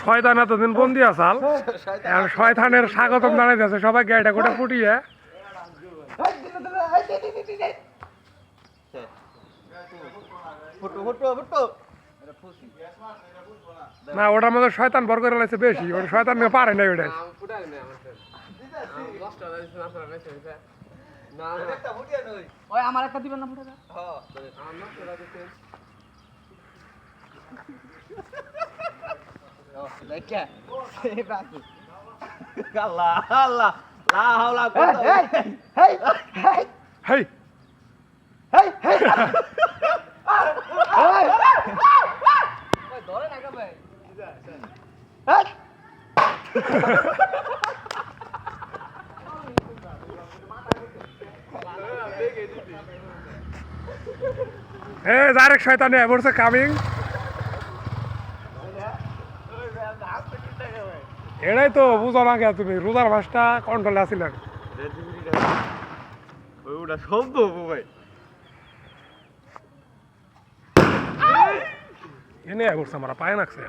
শয়তান এতদিন বন্দি আসাল শয়তানের স্বাগতম জানাইতেছে সবাই গাড়িটা গোটা ফুটিয়ে। না ওটার মধ্যে শয়তান ভর করে লাগছে বেশি, ওটা শয়তান পারে না ওটা। আমার একটা দিবেন না ফুটাটা? হেই ধরে না কে ভাই? ডাইরেক্ট শয়তান বলছে কামিং। এটাই তো বুঝো না গে তুমি, রোজার মাসটা কন্ট্রোলে আসিল। শব্দ ভাই এনে করছে আমরা পায় নাকছে।